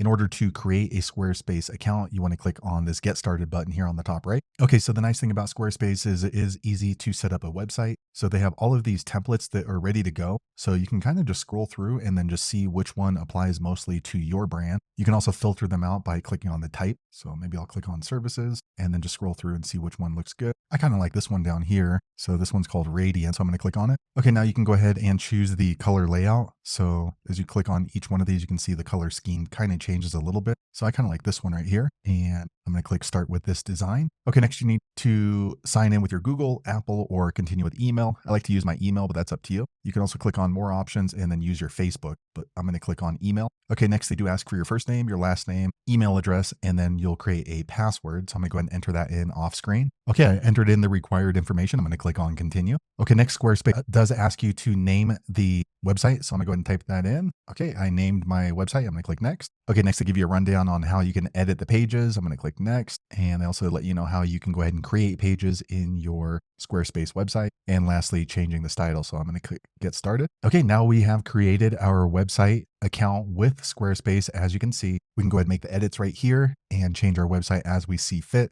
in order to create a Squarespace account, you want to click on this Get Started button here on the top right. Okay, so the nice thing about Squarespace is it is easy to set up a website. So they have all of these templates that are ready to go. So you can kind of just scroll through and then just see which one applies mostly to your brand. You can also filter them out by clicking on the type. So maybe I'll click on services and then just scroll through and see which one looks good. I kind of like this one down here. So this one's called Radiant. So I'm going to click on it. Okay, now you can go ahead and choose the color layout. So as you click on each one of these, you can see the color scheme kind of changes a little bit. So I kind of like this one right here. And I'm going to click start with this design. Okay, next you need to sign in with your Google, Apple, or continue with email. I like to use my email, but that's up to you. You can also click on more options and then use your Facebook, but I'm going to click on email. Okay, next they do ask for your first name, your last name, email address, and then you'll create a password. So I'm going to go ahead and enter that in off screen. Okay, I entered in the required information. I'm going to click on continue. Okay, next Squarespace does ask you to name the website. So I'm going to go ahead and type that in. Okay, I named my website. I'm going to click next. Okay, next they give you a rundown on how you can edit the pages. I'm going to click next. And they also let you know how you can go ahead and create pages in your Squarespace website. And lastly, changing the title. So I'm going to click get started. Okay, now we have created our website account with Squarespace. As you can see, we can go ahead and make the edits right here and change our website as we see fit.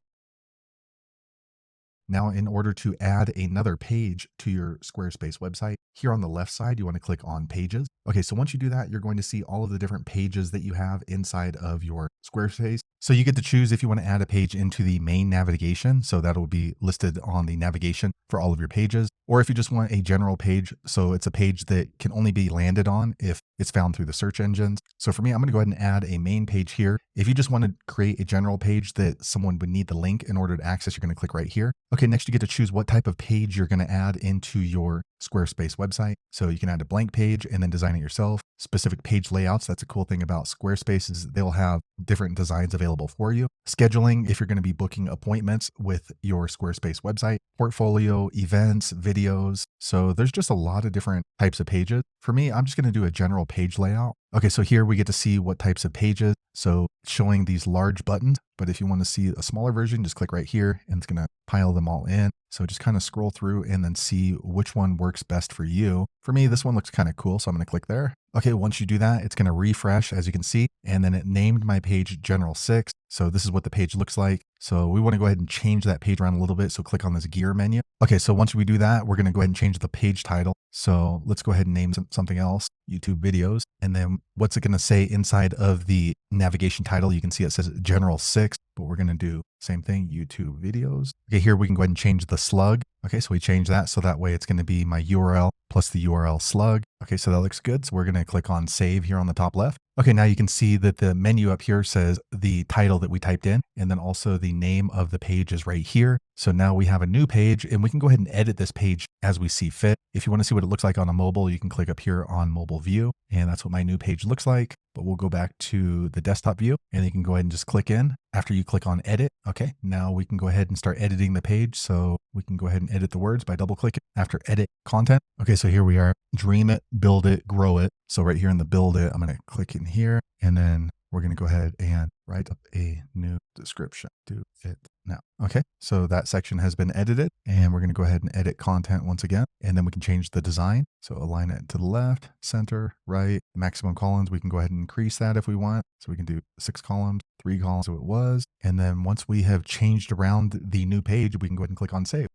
Now, in order to add another page to your Squarespace website, here on the left side, you want to click on pages. Okay, so once you do that, you're going to see all of the different pages that you have inside of your Squarespace. So you get to choose if you want to add a page into the main navigation. So that'll be listed on the navigation for all of your pages. Or if you just want a general page, so it's a page that can only be landed on if it's found through the search engines. So for me, I'm going to go ahead and add a main page here. If you just want to create a general page that someone would need the link in order to access, you're going to click right here. Okay, next you get to choose what type of page you're going to add into your Squarespace website. So you can add a blank page and then design it yourself. Specific page layouts. That's a cool thing about Squarespace is they'll have different designs available for you. Scheduling, if you're going to be booking appointments with your Squarespace website, portfolio, events, videos. So there's just a lot of different types of pages. For me, I'm just going to do a general page layout. Okay, so here we get to see what types of pages. So showing these large buttons, but if you want to see a smaller version, just click right here and it's going to pile them all in. So just kind of scroll through and then see which one works best for you. For me, this one looks kind of cool, so I'm going to click there. Okay, once you do that, it's going to refresh as you can see, and then it named my page General 6. So this is what the page looks like. So we want to go ahead and change that page around a little bit. So click on this gear menu. Okay, so once we do that, we're going to go ahead and change the page title. So let's go ahead and name something else, YouTube videos. And then what's it going to say inside of the navigation title? You can see it says General 6, but we're going to do same thing, YouTube videos. Okay, here we can go ahead and change the slug. Okay, so we change that. So that way it's going to be my URL plus the URL slug. Okay, so that looks good. So we're going to click on save here on the top left. Okay, now you can see that the menu up here says the title that we typed in, and then also the name of the page is right here. So now we have a new page and we can go ahead and edit this page as we see fit. If you want to see what it looks like on a mobile, you can click up here on mobile view, and that's what my new page looks like. But we'll go back to the desktop view and you can go ahead and just click in after you click on edit. Okay, now we can go ahead and start editing the page. So we can go ahead and edit the words by double clicking after edit content. Okay, so here we are, dream it, build it, grow it. So right here in the build it, I'm going to click in here and then we're going to go ahead and write up a new description. Do it now. Okay, so that section has been edited and we're going to go ahead and edit content once again. And then we can change the design. So align it to the left, center, right, maximum columns. We can go ahead and increase that if we want. So we can do 6 columns, 3 columns, so it was. And then once we have changed around the new page, we can go ahead and click on save.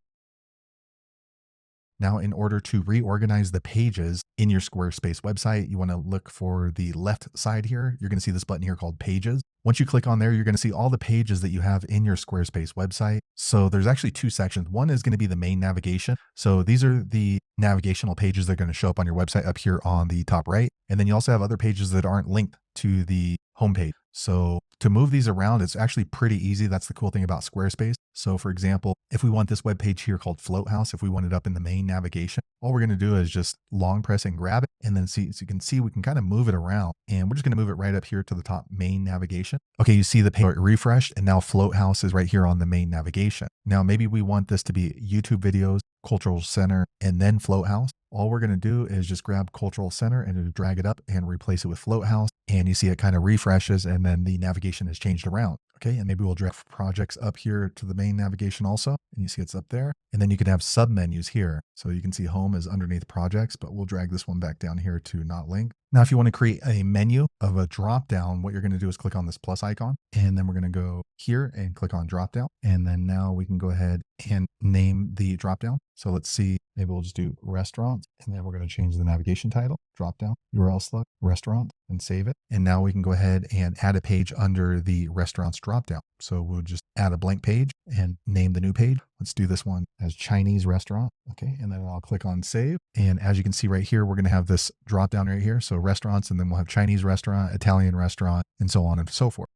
Now, in order to reorganize the pages in your Squarespace website, you want to look for the left side here. You're going to see this button here called Pages. Once you click on there, you're going to see all the pages that you have in your Squarespace website. So there's actually 2 sections. One is going to be the main navigation. So these are the navigational pages that are going to show up on your website up here on the top right. And then you also have other pages that aren't linked to the homepage. So to move these around, it's actually pretty easy. That's the cool thing about Squarespace. So for example, if we want this web page here called Float House, if we want it up in the main navigation, all we're going to do is just long press and grab it. And then see, so you can see, we can kind of move it around and we're just going to move it right up here to the top main navigation. Okay. You see the page refreshed and now Float House is right here on the main navigation. Now, maybe we want this to be YouTube videos, Cultural Center, and then Float House. All we're going to do is just grab Cultural Center and drag it up and replace it with Float House. And you see it kind of refreshes and then the navigation is changed around. Okay, and maybe we'll drag projects up here to the main navigation also. And you see it's up there. And then you can have sub menus here. So you can see home is underneath projects, but we'll drag this one back down here to not link. Now, if you want to create a menu of a drop down, what you're going to do is click on this plus icon, and then we're going to go here and click on drop down. And then now we can go ahead and name the drop down. So let's see, maybe we'll just do restaurants, and then we're going to change the navigation title, drop down, URL select, restaurant, and save it. And now we can go ahead and add a page under the restaurants drop down. So we'll just add a blank page and name the new page. Let's do this one as Chinese restaurant. Okay. And then I'll click on save. And as you can see right here, we're going to have this drop down right here. So restaurants, and then we'll have Chinese restaurant, Italian restaurant, and so on and so forth.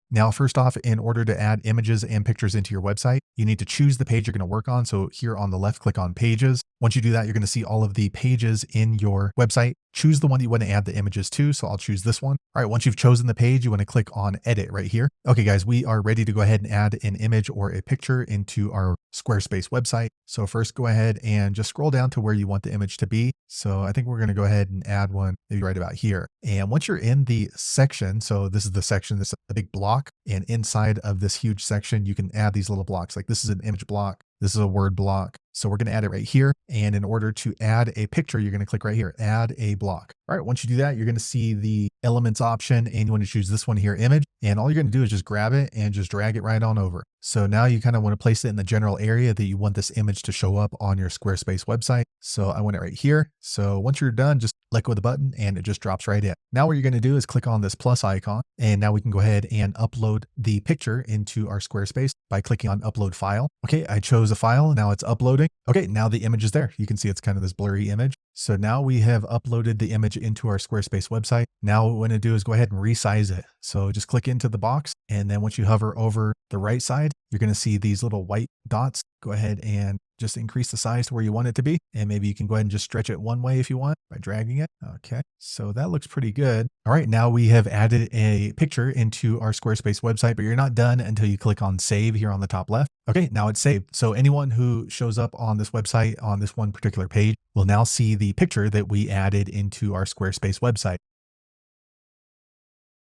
Now, first off, in order to add images and pictures into your website, you need to choose the page you're going to work on. So here on the left, click on pages. Once you do that, you're going to see all of the pages in your website. Choose the one that you want to add the images to. So I'll choose this one. All right, once you've chosen the page, you want to click on edit right here. Okay, guys, we are ready to go ahead and add an image or a picture into our Squarespace website. So first go ahead and just scroll down to where you want the image to be. So I think we're going to go ahead and add one maybe right about here. And once you're in the section, so this is the section, this is a big block. And inside of this huge section, you can add these little blocks. Like this is an image block. This is a word block. So we're going to add it right here. And in order to add a picture, you're going to click right here, add a block. All right. Once you do that, you're going to see the elements option, and you want to choose this one here, image. And all you're going to do is just grab it and just drag it right on over. So now you kind of want to place it in the general area that you want this image to show up on your Squarespace website. So I want it right here. So once you're done, just let go of the button and it just drops right in. Now what you're going to do is click on this plus icon, and now we can go ahead and upload the picture into our Squarespace by clicking on upload file. Okay, I chose a file. Now it's uploading. Okay, now the image is there. You can see it's kind of this blurry image. So now we have uploaded the image into our Squarespace website. Now what we're going to do is go ahead and resize it. So just click into the box, and then once you hover over the right side, you're going to see these little white dots. Go ahead and just increase the size to where you want it to be. And maybe you can go ahead and just stretch it one way if you want by dragging it. Okay, so that looks pretty good. All right, now we have added a picture into our Squarespace website, but you're not done until you click on save here on the top left. Okay, now it's saved. So anyone who shows up on this website on this one particular page will now see the picture that we added into our Squarespace website.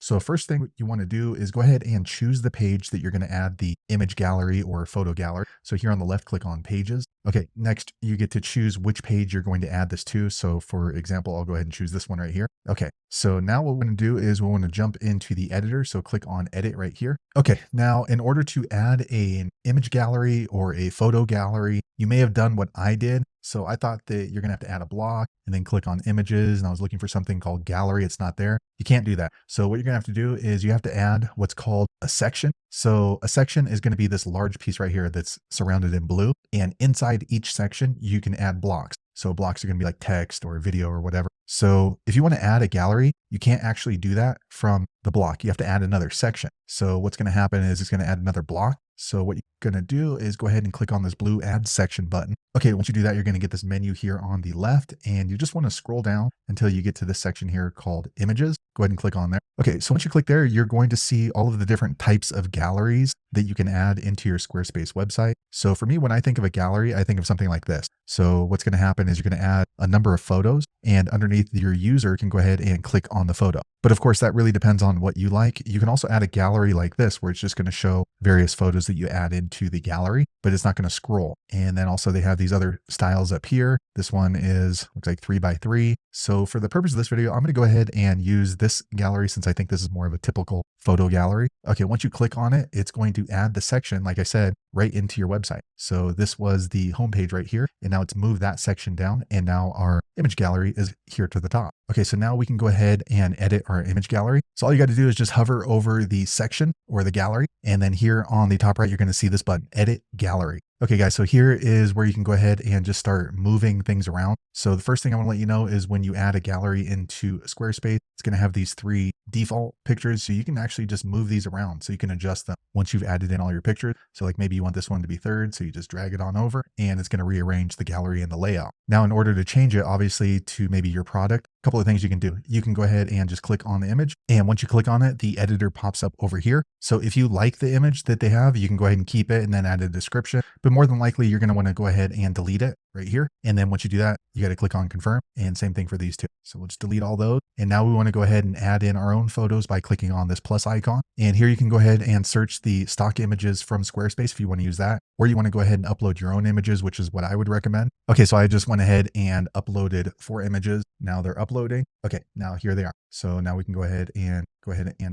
So first thing you want to do is go ahead and choose the page that you're going to add the image gallery or photo gallery. So here on the left, click on pages. Okay, next you get to choose which page you're going to add this to. So for example, I'll go ahead and choose this one right here. Okay, so now what we're going to do is we want to jump into the editor. So click on edit right here. Okay, now in order to add an image gallery or a photo gallery, you may have done what I did. So I thought that you're going to have to add a block and then click on images. And I was looking for something called gallery. It's not there. You can't do that. So what you're going to have to do is you have to add what's called a section. So a section is going to be this large piece right here that's surrounded in blue. And inside each section, you can add blocks. So blocks are going to be like text or video or whatever. So if you want to add a gallery, you can't actually do that from the block. You have to add another section. So what's going to happen is it's going to add another block. So what you're going to do is go ahead and click on this blue add section button. Okay, once you do that, you're going to get this menu here on the left, and you just want to scroll down until you get to this section here called images. Go ahead and click on there. Okay, so once you click there, you're going to see all of the different types of galleries that you can add into your Squarespace website. So for me, when I think of a gallery, I think of something like this. So what's going to happen is you're going to add a number of photos, and underneath your user can go ahead and click on the photo. But of course, that really depends on what you like. You can also add a gallery like this, where it's just going to show various photos that you added to the gallery, but it's not going to scroll. And then also they have these other styles up here. This one looks like 3x3. So for the purpose of this video, I'm going to go ahead and use this gallery since I think this is more of a typical photo gallery. Okay, once you click on it, it's going to add the section, like I said, right into your website. So this was the homepage right here, and now it's moved that section down, and now our image gallery is here to the top. Okay, so now we can go ahead and edit our image gallery. So all you got to do is just hover over the section or the gallery, and then here on the top right, you're going to see this button, Edit Gallery. Okay, guys, so here is where you can go ahead and just start moving things around. So the first thing I want to let you know is when you add a gallery into Squarespace, it's going to have these 3 default pictures. So you can actually just move these around. So you can adjust them once you've added in all your pictures. So like maybe you want this one to be 3rd. So you just drag it on over and it's going to rearrange the gallery and the layout. Now, in order to change it, obviously to maybe your product, couple of things you can do. You can go ahead and just click on the image. And once you click on it, the editor pops up over here. So if you like the image that they have, you can go ahead and keep it and then add a description. But more than likely, you're going to want to go ahead and delete it right here. And then once you do that, you got to click on confirm, and same thing for these two. So we'll just delete all those. And now we want to go ahead and add in our own photos by clicking on this plus icon. And here you can go ahead and search the stock images from Squarespace if you want to use that, or you want to go ahead and upload your own images, which is what I would recommend. Okay, so I just went ahead and uploaded 4 images. Now they're uploading. Okay, now here they are. So now we can go ahead and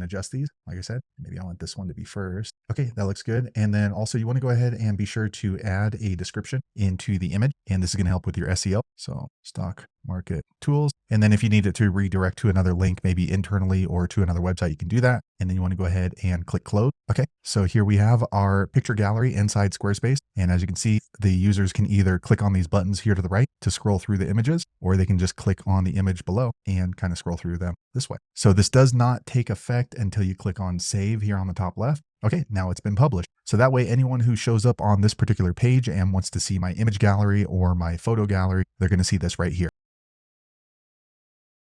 adjust these. Like I said, maybe I want this one to be first. Okay, that looks good. And then also you want to go ahead and be sure to add a description into the image. And this is going to help with your SEO. So stock market tools. And then if you need it to redirect to another link, maybe internally or to another website, you can do that. And then you want to go ahead and click close. Okay, so here we have our picture gallery inside Squarespace. And as you can see, the users can either click on these buttons here to the right to scroll through the images, or they can just click on the image below and kind of scroll through them this way. So this does not take effect until you click on save here on the top left. Okay, now it's been published. So that way anyone who shows up on this particular page and wants to see my image gallery or my photo gallery, they're going to see this right here.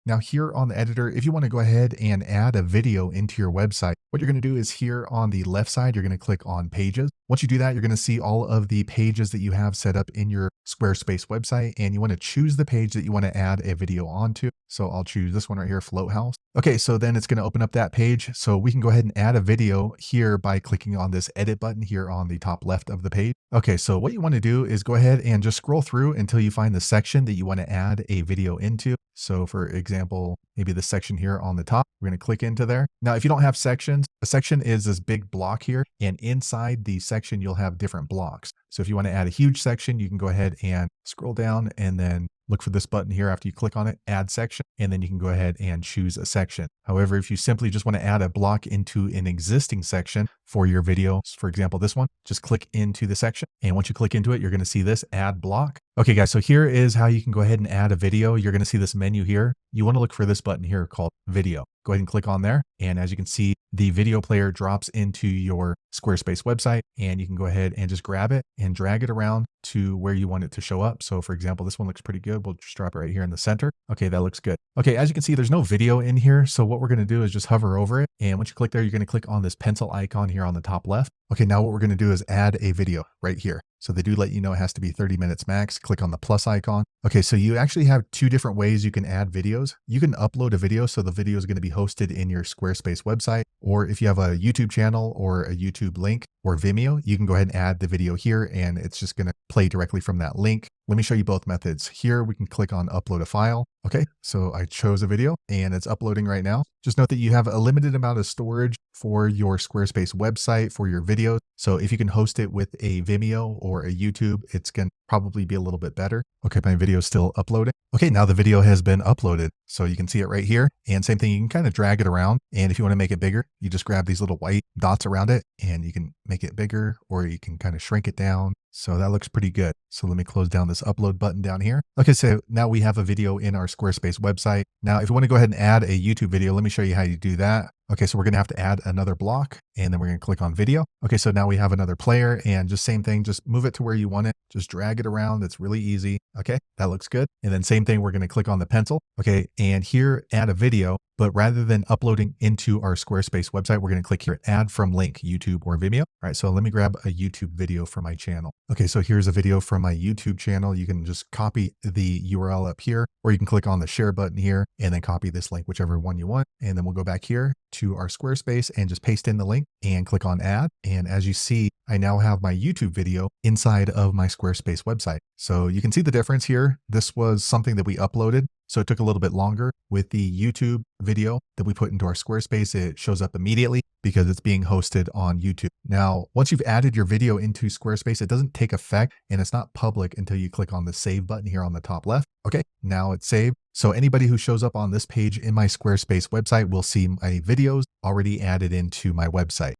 Now here on the editor, if you want to go ahead and add a video into your website, what you're going to do is here on the left side, you're going to click on pages. Once you do that, you're going to see all of the pages that you have set up in your Squarespace website, and you want to choose the page that you want to add a video onto. So I'll choose this one right here, Float House. Okay, so then it's going to open up that page. So we can go ahead and add a video here by clicking on this edit button here on the top left of the page. Okay, so what you want to do is go ahead and just scroll through until you find the section that you want to add a video into. So for example, maybe this section here on the top, we're going to click into there. Now, if you don't have sections, a section is this big block here, and inside the section, you'll have different blocks. So if you want to add a huge section, you can go ahead and scroll down and then look for this button here after you click on it, add section, and then you can go ahead and choose a section. However, if you simply just want to add a block into an existing section for your video, for example, this one, just click into the section. And once you click into it, you're going to see this add block. Okay, guys, so here is how you can go ahead and add a video. You're going to see this menu here. You want to look for this button here called video. Go ahead and click on there. And as you can see, the video player drops into your Squarespace website, and you can go ahead and just grab it and drag it around to where you want it to show up. So for example, this one looks pretty good. We'll just drop it right here in the center. Okay, that looks good. Okay, as you can see, there's no video in here. So what we're going to do is just hover over it. And once you click there, you're going to click on this pencil icon here on the top left. Okay, now what we're going to do is add a video right here. So they do let you know it has to be 30 minutes max. Click on the plus icon. Okay, so you actually have 2 different ways you can add videos. You can upload a video, so the video is going to be hosted in your Squarespace website. Or if you have a YouTube channel or a YouTube link or Vimeo, you can go ahead and add the video here, and it's just going to play directly from that link. Let me show you both methods. Here we can click on upload a file. Okay, so I chose a video and it's uploading right now. Just note that you have a limited amount of storage for your Squarespace website for your videos. So if you can host it with a Vimeo or a YouTube, it's going to probably be a little bit better. Okay, my video is still uploading. Okay, now the video has been uploaded. So you can see it right here. And same thing, you can kind of drag it around. And if you want to make it bigger, you just grab these little white dots around it and you can make it bigger, or you can kind of shrink it down. So that looks pretty good. So let me close down this upload button down here. Okay, so now we have a video in our Squarespace website. Now, if you want to go ahead and add a YouTube video, let me show you how you do that. Okay, so we're going to have to add another block, and then we're going to click on video. Okay, so now we have another player, and just same thing, just move it to where you want it. Just drag it around. It's really easy. Okay, that looks good. And then same thing, we're going to click on the pencil. Okay, and here add a video, but rather than uploading into our Squarespace website, we're going to click here, add from link, YouTube or Vimeo. All right, so let me grab a YouTube video for my channel. Okay, so here's a video from my YouTube channel. You can just copy the URL up here, or you can click on the share button here and then copy this link, whichever one you want. And then we'll go back here to our Squarespace and just paste in the link and click on add. And as you see, I now have my YouTube video inside of my Squarespace website. So you can see the difference here. This was something that we uploaded, so it took a little bit longer. With the YouTube video that we put into our Squarespace, it shows up immediately because it's being hosted on YouTube. Now, once you've added your video into Squarespace, it doesn't take effect and it's not public until you click on the save button here on the top left. Okay, now it's saved. So anybody who shows up on this page in my Squarespace website will see my videos already added into my website.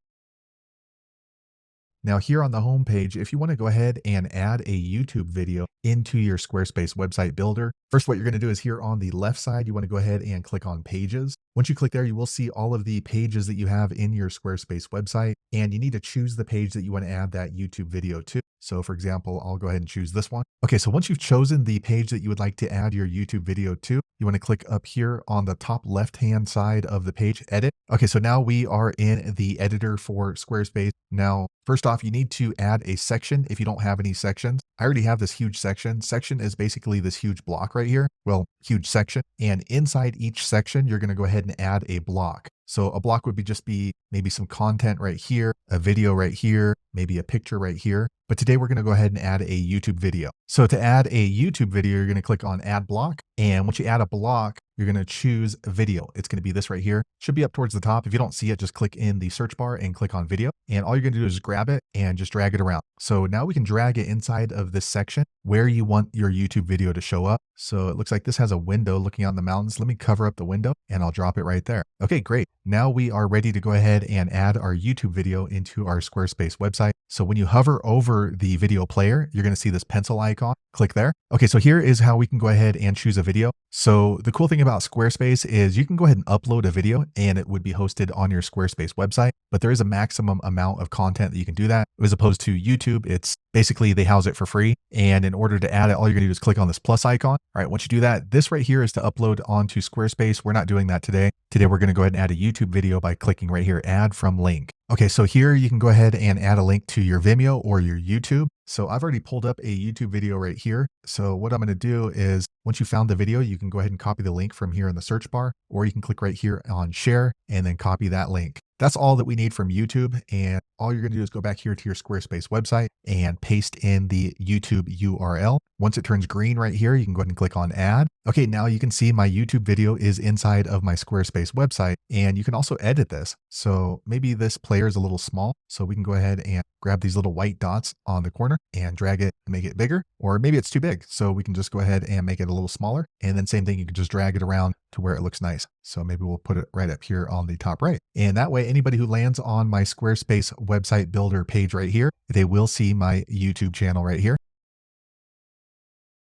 Now here on the home page, if you want to go ahead and add a YouTube video into your Squarespace website builder, first what you're going to do is here on the left side, you want to go ahead and click on pages. Once you click there, you will see all of the pages that you have in your Squarespace website, and you need to choose the page that you want to add that YouTube video to. So for example, I'll go ahead and choose this one. Okay, so once you've chosen the page that you would like to add your YouTube video to, you want to click up here on the top left-hand side of the page, edit. Okay, so now we are in the editor for Squarespace. Now, first off, you need to add a section if you don't have any sections. I already have this huge section. Section is basically this huge block right here. Well, huge section. And inside each section, you're going to go ahead and add a block. So a block would just be maybe some content right here, a video right here, maybe a picture right here. But today we're going to go ahead and add a YouTube video. So to add a YouTube video, you're going to click on add block. And once you add a block, you're going to choose video. It's going to be this right here. Should be up towards the top. If you don't see it, just click in the search bar and click on video. And all you're going to do is grab it and just drag it around. So now we can drag it inside of this section where you want your YouTube video to show up. So it looks like this has a window looking out in the mountains. Let me cover up the window and I'll drop it right there. Okay, great. Now we are ready to go ahead and add our YouTube video into our Squarespace website. So when you hover over the video player, you're going to see this pencil icon. Click there. Okay, so here is how we can go ahead and choose a video. So the cool thing about Squarespace is you can go ahead and upload a video and it would be hosted on your Squarespace website, but there is a maximum amount of content that you can do that. As opposed to YouTube, it's basically they house it for free. And in order to add it, all you're going to do is click on this plus icon. All right, once you do that, this right here is to upload onto Squarespace. We're not doing that today. Today, we're going to go ahead and add a YouTube video by clicking right here, add from link. Okay, so here you can go ahead and add a link to your Vimeo or your YouTube. So I've already pulled up a YouTube video right here. So what I'm going to do is once you found the video, you can go ahead and copy the link from here in the search bar, or you can click right here on share and then copy that link. That's all that we need from YouTube. And all you're going to do is go back here to your Squarespace website and paste in the YouTube URL. Once it turns green right here, you can go ahead and click on add. Okay, now you can see my YouTube video is inside of my Squarespace website, and you can also edit this. So maybe this player is a little small, so we can go ahead and grab these little white dots on the corner and drag it and make it bigger, or maybe it's too big. So we can just go ahead and make it a little smaller. And then same thing, you can just drag it around to where it looks nice. So maybe we'll put it right up here on the top right. And that way, anybody who lands on my Squarespace website builder page right here, they will see my YouTube channel right here.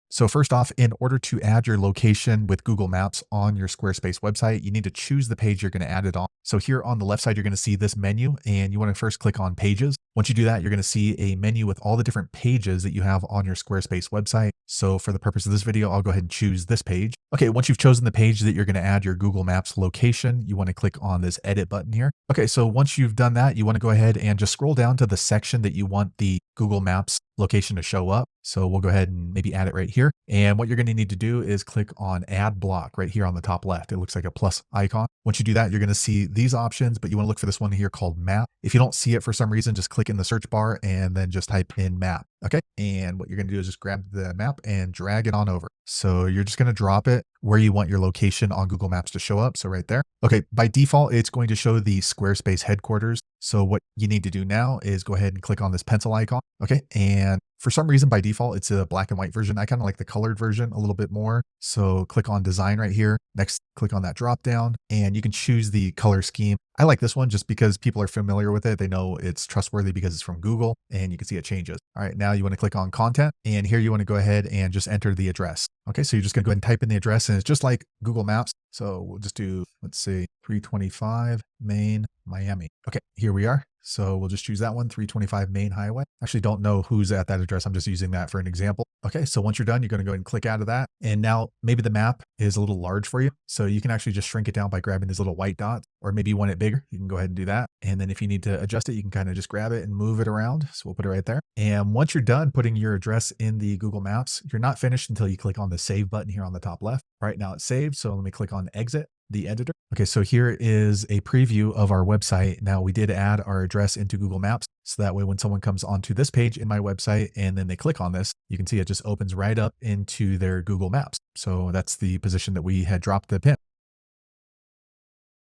So first off, in order to add your location with Google Maps on your Squarespace website, you need to choose the page you're going to add it on. So here on the left side, you're going to see this menu, and you want to first click on pages. Once you do that, you're going to see a menu with all the different pages that you have on your Squarespace website. So for the purpose of this video, I'll go ahead and choose this page. Okay, once you've chosen the page that you're going to add your Google Maps location, you want to click on this edit button here. Okay, so once you've done that, you want to go ahead and just scroll down to the section that you want the Google Maps location to show up. So we'll go ahead and maybe add it right here. And what you're going to need to do is click on add block right here on the top left. It looks like a plus icon. Once you do that, you're going to see these options, but you want to look for this one here called map. If you don't see it for some reason, just click in the search bar and then just type in map. Okay. And what you're going to do is just grab the map and drag it on over. So you're just going to drop it where you want your location on Google Maps to show up. So right there. Okay. By default, it's going to show the Squarespace headquarters. So what you need to do now is go ahead and click on this pencil icon. Okay. And for some reason, by default, it's a black and white version. I kind of like the colored version a little bit more. So click on design right here. Next, click on that drop down and you can choose the color scheme. I like this one just because people are familiar with it. They know it's trustworthy because it's from Google and you can see it changes. All right, now you want to click on content and here you want to go ahead and just enter the address. Okay, so you're just going to go ahead and type in the address and it's just like Google Maps. So we'll just do, let's see, 325 Main, Miami. Okay, here we are. So we'll just choose that one, 325 Main Highway. Actually don't know who's at that address. I'm just using that for an example. Okay, so once you're done, you're going to go ahead and click out of that. And now maybe the map is a little large for you. So you can actually just shrink it down by grabbing these little white dots, or maybe you want it bigger. You can go ahead and do that. And then if you need to adjust it, you can kind of just grab it and move it around. So we'll put it right there. And once you're done putting your address in the Google Maps, you're not finished until you click on the save button here on the top left. Right now it's saved. So let me click on exit the editor. Okay, so here is a preview of our website. Now we did add our address into Google Maps. So that way when someone comes onto this page in my website and then they click on this, you can see it just opens right up into their Google Maps. So that's the position that we had dropped the pin.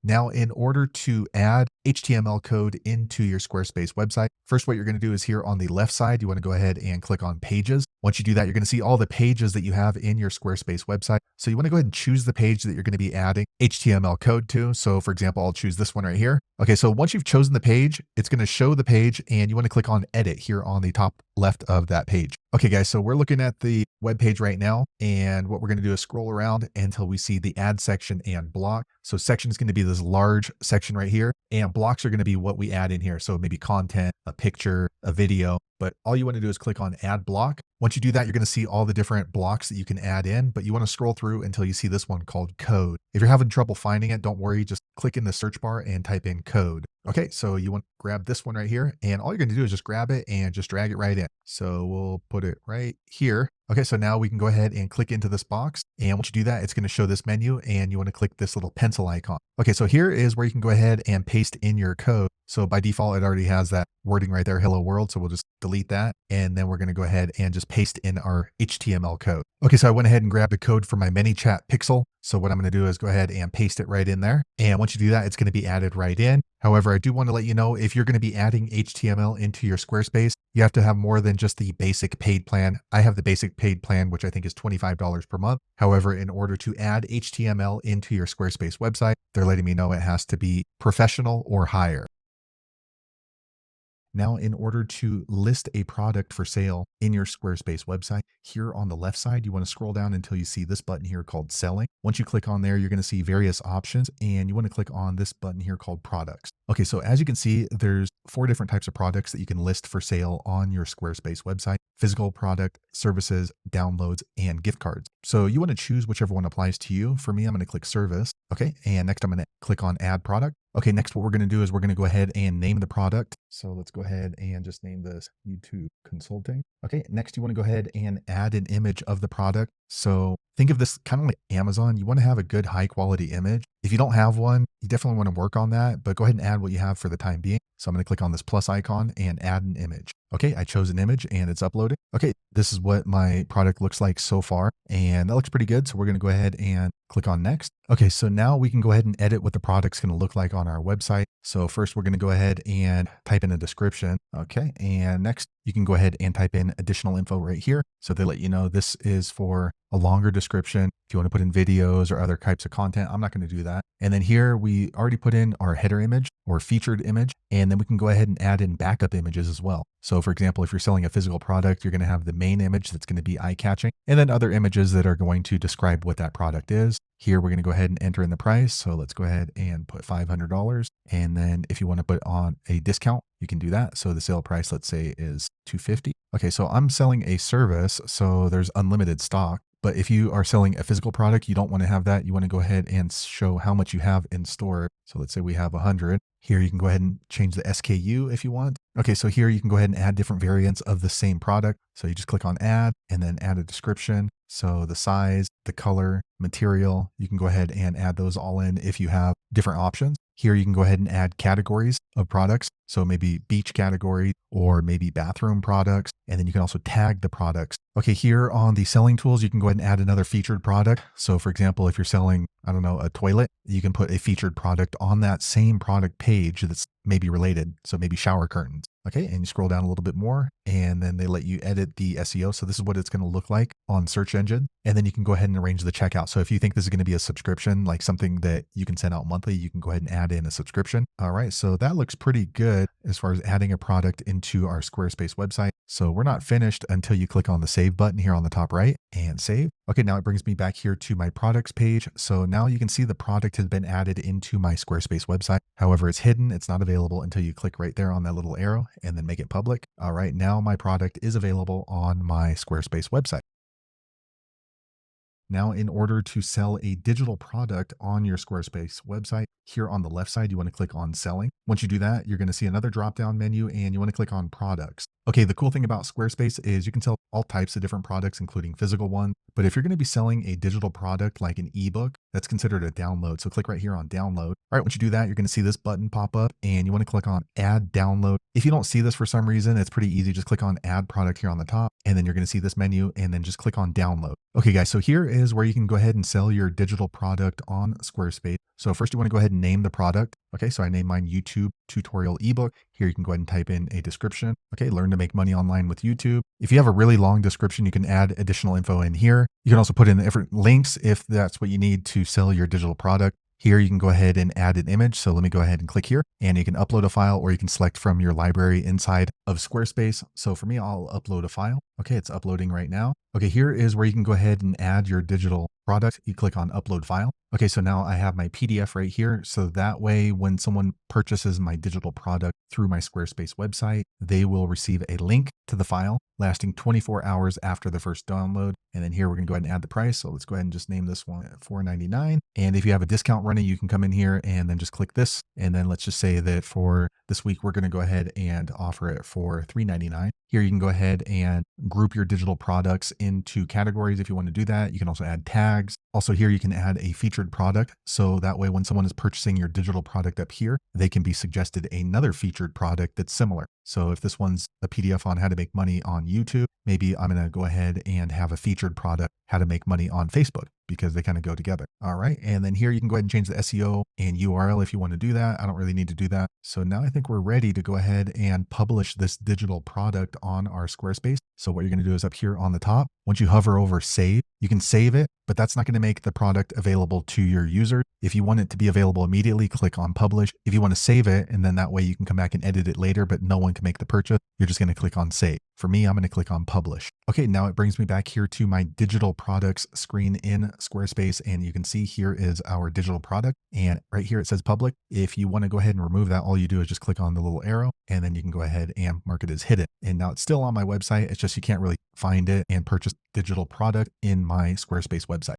Now, in order to add HTML code into your Squarespace website. First, what you're going to do is here on the left side, you want to go ahead and click on pages. Once you do that, you're going to see all the pages that you have in your Squarespace website. So you want to go ahead and choose the page that you're going to be adding HTML code to. So for example, I'll choose this one right here. Okay, so once you've chosen the page, it's going to show the page and you want to click on edit here on the top left of that page. Okay, guys, so we're looking at the web page right now. And what we're going to do is scroll around until we see the add section and block. So section is going to be this large section right here, and blocks are going to be what we add in here. So maybe content, a picture, a video, but all you want to do is click on add block. Once you do that, you're going to see all the different blocks that you can add in, but you want to scroll through until you see this one called code. If you're having trouble finding it, don't worry, just click in the search bar and type in code. Okay, so you want to grab this one right here, and all you're going to do is just grab it and just drag it right in. So we'll put it right here. Okay, so now we can go ahead and click into this box. And once you do that, it's going to show this menu and you want to click this little pencil icon. Okay, so here is where you can go ahead and paste in your code. So by default, it already has that wording right there, hello world. So we'll just delete that. And then we're going to go ahead and just paste in our HTML code. Okay, so I went ahead and grabbed the code for my ManyChat pixel. So what I'm going to do is go ahead and paste it right in there. And once you do that, it's going to be added right in. However, I do want to let you know, if you're going to be adding HTML into your Squarespace, you have to have more than just the basic paid plan. I have the basic paid plan, which I think is $25 per month. However, in order to add HTML into your Squarespace website, they're letting me know it has to be professional or higher. Now, in order to list a product for sale in your Squarespace website, here on the left side, you want to scroll down until you see this button here called selling. Once you click on there, you're going to see various options, and you want to click on this button here called products. Okay, so as you can see, there's 4 different types of products that you can list for sale on your Squarespace website: physical product, services, downloads, and gift cards. So you want to choose whichever one applies to you. For me, I'm going to click service. Okay, and next I'm going to click on add product. Okay, next what we're going to do is we're going to go ahead and name the product. So let's go ahead and just name this YouTube Consulting. Okay, next you want to go ahead and add an image of the product. So think of this kind of like Amazon. You want to have a good high quality image. If you don't have one, you definitely want to work on that, but go ahead and add what you have for the time being. So I'm going to click on this plus icon and add an image. Okay, I chose an image and it's uploading. Okay, this is what my product looks like so far, and that looks pretty good. So we're going to go ahead and click on next. Okay, so now we can go ahead and edit what the product's going to look like on our website. So first we're going to go ahead and type in a description. Okay, and next you can go ahead and type in additional info right here. So they let you know this is for a longer description. If you want to put in videos or other types of content, I'm not going to do that. And then here we already put in our header image or featured image, and then we can go ahead and add in backup images as well. So for example, if you're selling a physical product, you're going to have the main image that's going to be eye-catching, and then other images that are going to describe what that product is. Here, we're going to go ahead and enter in the price. So let's go ahead and put $500. And then if you want to put on a discount, you can do that. So the sale price, let's say, is $250. Okay, so I'm selling a service, so there's unlimited stock. But if you are selling a physical product, you don't want to have that. You want to go ahead and show how much you have in store. So let's say we have 100. Here you can go ahead and change the SKU if you want. Okay, so here you can go ahead and add different variants of the same product. So you just click on add and then add a description. So the size, the color, material, you can go ahead and add those all in if you have different options. Here you can go ahead and add categories of products. So maybe beach category or maybe bathroom products. And then you can also tag the products. Okay, here on the selling tools, you can go ahead and add another featured product. So for example, if you're selling, I don't know, a toilet, you can put a featured product on that same product page that's maybe related. So maybe shower curtains. Okay, and you scroll down a little bit more and then they let you edit the SEO. So this is what it's going to look like on search engine. And then you can go ahead and arrange the checkout. So if you think this is going to be a subscription, like something that you can send out monthly, you can go ahead and add in a subscription. All right, so that looks pretty good as far as adding a product into our Squarespace website. So we're not finished until you click on the save button here on the top right and save. Okay, now it brings me back here to my products page. So now you can see the product has been added into my Squarespace website. However, it's hidden. It's not available until you click right there on that little arrow and then make it public. All right, now my product is available on my Squarespace website. Now, in order to sell a digital product on your Squarespace website, here on the left side, you want to click on selling. Once you do that, you're going to see another drop-down menu and you want to click on products. Okay, the cool thing about Squarespace is you can sell all types of different products, including physical ones. But if you're going to be selling a digital product like an ebook, that's considered a download. So click right here on download. All right, once you do that, you're going to see this button pop up and you want to click on add download. If you don't see this for some reason, it's pretty easy. Just click on add product here on the top and then you're going to see this menu and then just click on download. Okay, guys, so here is where you can go ahead and sell your digital product on Squarespace. So first you want to go ahead and name the product. Okay, so I named mine YouTube tutorial ebook. Here you can go ahead and type in a description. Okay, learn to make money online with YouTube. If you have a really long description, you can add additional info in here. You can also put in different links if that's what you need to sell your digital product. Here you can go ahead and add an image. So let me go ahead and click here, and you can upload a file, or you can select from your library inside of Squarespace. So for me, I'll upload a file. Okay, it's uploading right now. Okay, here is where you can go ahead and add your digital product. You click on upload file. Okay, so now I have my PDF right here. So that way, when someone purchases my digital product through my Squarespace website, they will receive a link to the file lasting 24 hours after the first download. And then here we're gonna go ahead and add the price. So let's go ahead and just name this one at $4.99. And if you have a discount running, you can come in here and then just click this. And then let's just say that for this week, we're gonna go ahead and offer it for $3.99. Here you can go ahead and group your digital products into categories if you want to do that. You can also add tags. Also here you can add a featured product. So that way when someone is purchasing your digital product up here, they can be suggested another featured product that's similar. So if this one's a PDF on how to make money on YouTube, maybe I'm going to go ahead and have a featured product, how to make money on Facebook, because they kind of go together. All right. And then here you can go ahead and change the SEO and URL if you want to do that. I don't really need to do that. So now I think we're ready to go ahead and publish this digital product on our Squarespace. So what you're going to do is up here on the top, once you hover over save, you can save it, but that's not going to make the product available to your user. If you want it to be available immediately, click on publish. If you want to save it, and then that way you can come back and edit it later, but no one can make the purchase, you're just going to click on save. For me, I'm going to click on publish. Okay, now it brings me back here to my digital products screen in Squarespace, and you can see here is our digital product, and right here it says public. If you want to go ahead and remove that, all you do is just click on the little arrow, and then you can go ahead and mark it as hidden. And now it's still on my website. It's just you can't really find it and purchase digital product in my Squarespace website.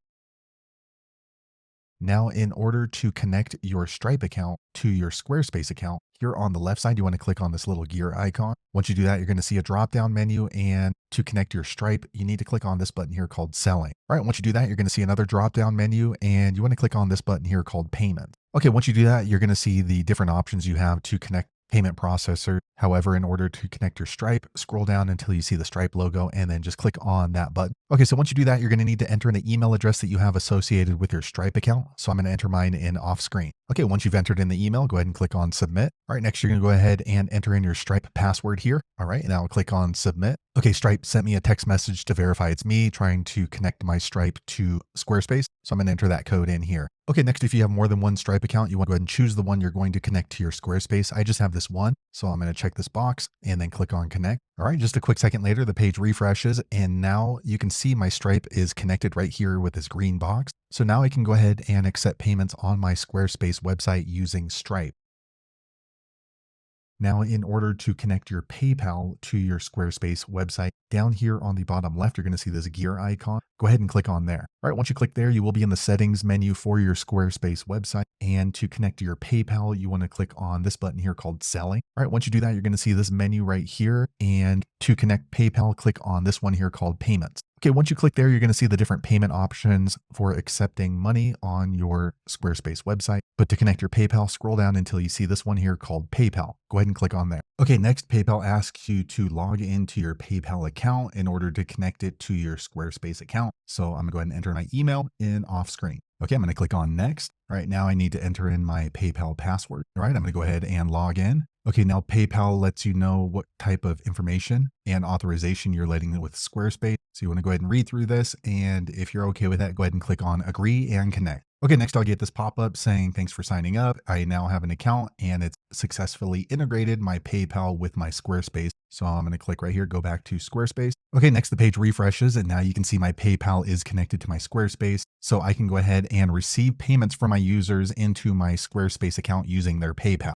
Now, in order to connect your Stripe account to your Squarespace account, here on the left side, you want to click on this little gear icon. Once you do that, you're going to see a drop-down menu, and to connect your Stripe, you need to click on this button here called Selling. All right, once you do that, you're going to see another drop-down menu, and you want to click on this button here called Payment. Okay, once you do that, you're going to see the different options you have to connect payment processor. However, in order to connect your Stripe, scroll down until you see the Stripe logo and then just click on that button. Okay, so once you do that, you're going to need to enter in the email address that you have associated with your Stripe account. So I'm going to enter mine in off screen. Okay, once you've entered in the email, go ahead and click on submit. All right, next you're going to go ahead and enter in your Stripe password here. All right, now click on submit. Okay, Stripe sent me a text message to verify it's me trying to connect my Stripe to Squarespace. So I'm going to enter that code in here. Okay, next, if you have more than one Stripe account, you want to go ahead and choose the one you're going to connect to your Squarespace. I just have this one, so I'm going to check this box and then click on connect. All right, just a quick second later, the page refreshes, and now you can see my Stripe is connected right here with this green box. So now I can go ahead and accept payments on my Squarespace website using Stripe. Now, in order to connect your PayPal to your Squarespace website, down here on the bottom left, you're going to see this gear icon. Go ahead and click on there. All right, once you click there, you will be in the settings menu for your Squarespace website. And to connect to your PayPal, you want to click on this button here called Selling. All right, once you do that, you're going to see this menu right here. And to connect PayPal, click on this one here called Payments. Okay, once you click there, you're going to see the different payment options for accepting money on your Squarespace website. But to connect your PayPal, scroll down until you see this one here called PayPal. Go ahead and click on there. Okay, next, PayPal asks you to log into your PayPal account in order to connect it to your Squarespace account. So I'm going to go ahead and enter my email in off screen. Okay, I'm going to click on next. All right, now I need to enter in my PayPal password. All right, I'm going to go ahead and log in. Okay, now PayPal lets you know what type of information and authorization you're letting with Squarespace. So you want to go ahead and read through this. And if you're okay with that, go ahead and click on agree and connect. Okay, next I'll get this pop-up saying, thanks for signing up. I now have an account and it's successfully integrated my PayPal with my Squarespace. So I'm going to click right here, go back to Squarespace. Okay, next the page refreshes and now you can see my PayPal is connected to my Squarespace. So I can go ahead and receive payments from my users into my Squarespace account using their PayPal.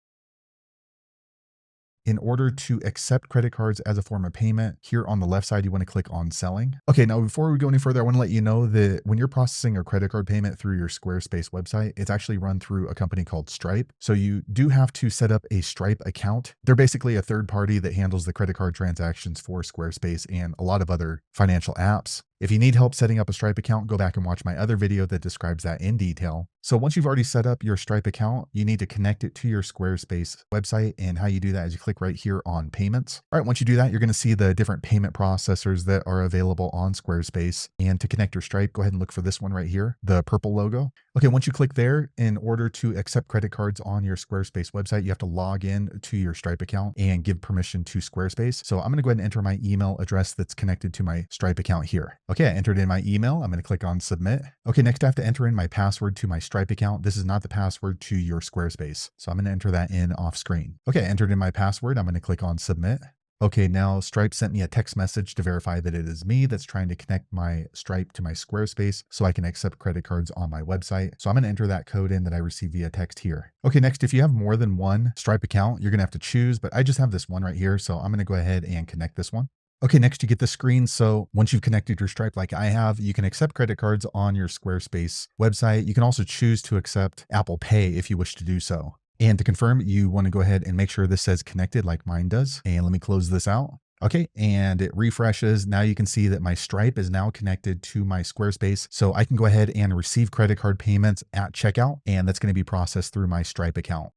In order to accept credit cards as a form of payment, here on the left side, you want to click on Selling. Okay, now before we go any further, I want to let you know that when you're processing a credit card payment through your Squarespace website, it's actually run through a company called Stripe. So you do have to set up a Stripe account. They're basically a third party that handles the credit card transactions for Squarespace and a lot of other financial apps. If you need help setting up a Stripe account, go back and watch my other video that describes that in detail. So once you've already set up your Stripe account, you need to connect it to your Squarespace website. And how you do that is you click right here on payments. All right, once you do that, you're going to see the different payment processors that are available on Squarespace. And to connect your Stripe, go ahead and look for this one right here, the purple logo. Okay, once you click there, in order to accept credit cards on your Squarespace website, you have to log in to your Stripe account and give permission to Squarespace. So I'm going to go ahead and enter my email address that's connected to my Stripe account here. Okay, I entered in my email. I'm going to click on submit. Okay, next I have to enter in my password to my Stripe account. This is not the password to your Squarespace. So I'm going to enter that in off screen. Okay, I entered in my password. I'm going to click on submit. Okay, now Stripe sent me a text message to verify that it is me that's trying to connect my Stripe to my Squarespace so I can accept credit cards on my website. So I'm going to enter that code in that I received via text here. Okay, next, if you have more than one Stripe account, you're going to have to choose, but I just have this one right here. So I'm going to go ahead and connect this one. Okay, next you get the screen. So once you've connected your Stripe like I have, you can accept credit cards on your Squarespace website. You can also choose to accept Apple Pay if you wish to do so. And to confirm, you want to go ahead and make sure this says connected like mine does. And let me close this out. Okay, and it refreshes. Now you can see that my Stripe is now connected to my Squarespace. So I can go ahead and receive credit card payments at checkout, and that's going to be processed through my Stripe account.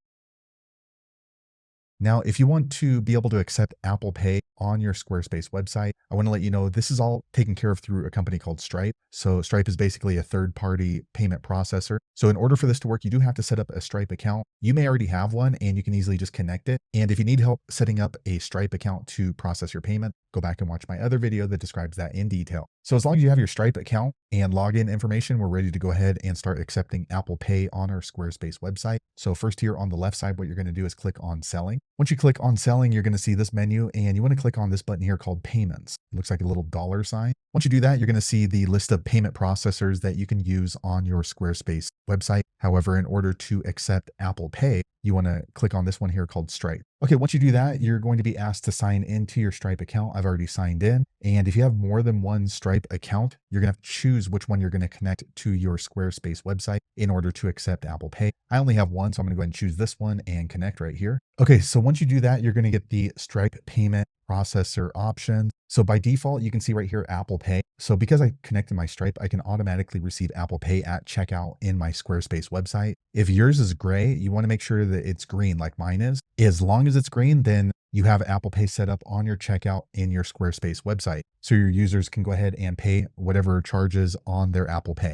Now, if you want to be able to accept Apple Pay on your Squarespace website, I want to let you know this is all taken care of through a company called Stripe. So Stripe is basically a third-party payment processor. So in order for this to work, you do have to set up a Stripe account. You may already have one and you can easily just connect it. And if you need help setting up a Stripe account to process your payment, go back and watch my other video that describes that in detail. So as long as you have your Stripe account and login information, we're ready to go ahead and start accepting Apple Pay on our Squarespace website. So first here on the left side, what you're going to do is click on selling. Once you click on selling, you're going to see this menu and you want to click on this button here called payments. It looks like a little dollar sign. Once you do that, you're going to see the list of payment processors that you can use on your Squarespace website. However, in order to accept Apple Pay, you want to click on this one here called Stripe. Okay, once you do that, you're going to be asked to sign into your Stripe account. I've already signed in. And if you have more than one Stripe account, you're going to have to choose which one you're going to connect to your Squarespace website in order to accept Apple Pay. I only have one, so I'm going to go ahead and choose this one and connect right here. Okay, so once you do that, you're going to get the Stripe payment processor option. So by default, you can see right here, Apple Pay. So because I connected my Stripe, I can automatically receive Apple Pay at checkout in my Squarespace website. If yours is gray, you want to make sure that it's green like mine is. As long as it's green, then you have Apple Pay set up on your checkout in your Squarespace website. So your users can go ahead and pay whatever charges on their Apple Pay.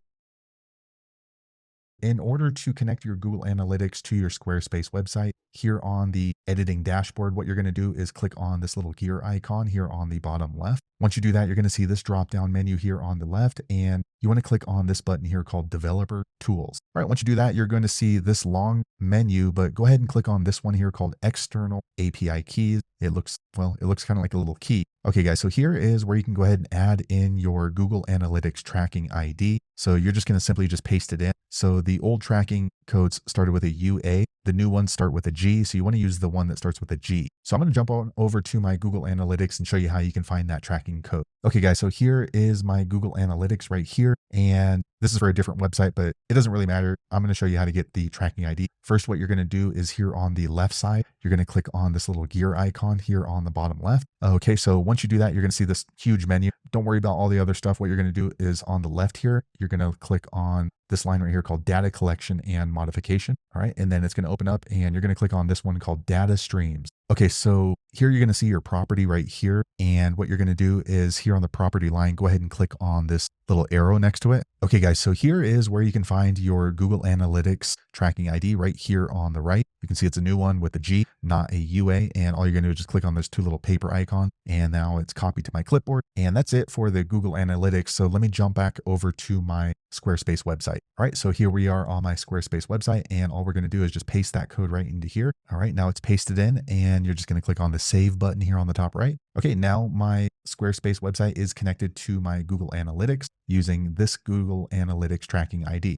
In order to connect your Google Analytics to your Squarespace website, here on the editing dashboard, what you're going to do is click on this little gear icon here on the bottom left. Once you do that, you're going to see this drop down menu here on the left, and you want to click on this button here called Developer Tools. All right, once you do that, you're going to see this long menu, but go ahead and click on this one here called External API Keys. It looks kind of like a little key. Okay, guys, so here is where you can go ahead and add in your Google Analytics tracking ID. So you're just going to simply just paste it in. So the old tracking codes started with a UA. The new ones start with a G. So you want to use the one that starts with a G. So I'm going to jump on over to my Google Analytics and show you how you can find that tracking code. Okay, guys, so here is my Google Analytics right here. And this is for a different website, but it doesn't really matter. I'm going to show you how to get the tracking ID. First, what you're going to do is here on the left side, you're going to click on this little gear icon here on the bottom left. Okay, so once you do that, you're going to see this huge menu. Don't worry about all the other stuff. What you're going to do is on the left here, you're going to click on this line right here called Data Collection and Modification. All right, and then it's going to open up and you're going to click on this one called Data Streams. Okay, so here you're going to see your property right here. And what you're going to do is here on the property line, go ahead and click on this little arrow next to it. Okay, guys, so here is where you can find your Google Analytics tracking ID right here on the right. You can see it's a new one with a G, not a UA. And all you're going to do is just click on those two little paper icons. And now it's copied to my clipboard. And that's it for the Google Analytics. So let me jump back over to my Squarespace website. All right, so here we are on my Squarespace website. And all we're going to do is just paste that code right into here. All right, now it's pasted in and you're just going to click on the save button here on the top right. Okay, now my Squarespace website is connected to my Google Analytics using this Google Analytics tracking ID.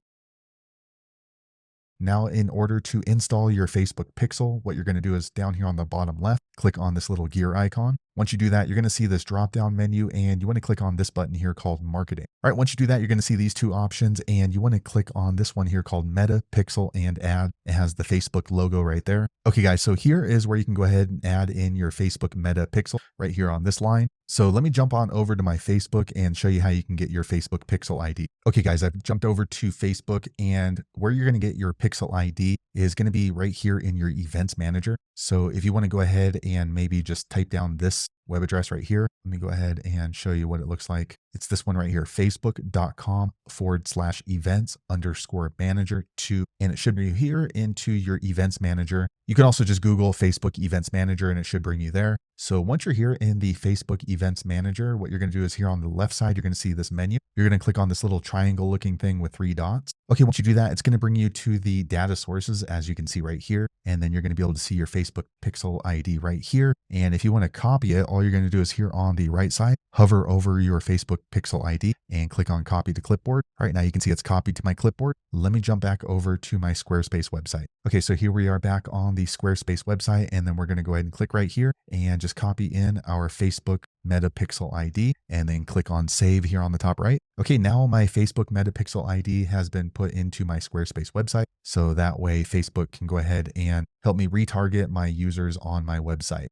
Now, in order to install your Facebook pixel, what you're going to do is down here on the bottom left, click on this little gear icon. Once you do that, you're going to see this drop down menu and you want to click on this button here called Marketing. All right, once you do that, you're going to see these two options and you want to click on this one here called Meta Pixel and Add. It has the Facebook logo right there. Okay, guys, so here is where you can go ahead and add in your Facebook Meta Pixel right here on this line. So let me jump on over to my Facebook and show you how you can get your Facebook Pixel ID. Okay, guys, I've jumped over to Facebook, and where you're going to get your Pixel ID is going to be right here in your Events Manager. So if you want to go ahead and maybe just type down this web address right here, let me go ahead and show you what it looks like. It's this one right here, facebook.com/events_manager2, and it should bring you here into your Events Manager. You can also just Google Facebook Events Manager and it should bring you there. So once you're here in the Facebook Events Manager, what you're going to do is here on the left side, you're going to see this menu. You're going to click on this little triangle looking thing with 3 dots. Okay, once you do that, it's going to bring you to the data sources, as you can see right here. And then you're going to be able to see your Facebook Pixel ID right here. And if you want to copy it, all you're going to do is here on the right side, hover over your Facebook Pixel ID and click on copy to clipboard. All right, now you can see it's copied to my clipboard. Let me jump back over to my Squarespace website. Okay, so here we are back on the Squarespace website, and then we're going to go ahead and click right here and just copy in our Facebook Meta Pixel ID and then click on save here on the top right. Okay, now my Facebook Meta Pixel ID has been put into my Squarespace website. So that way Facebook can go ahead and help me retarget my users on my website.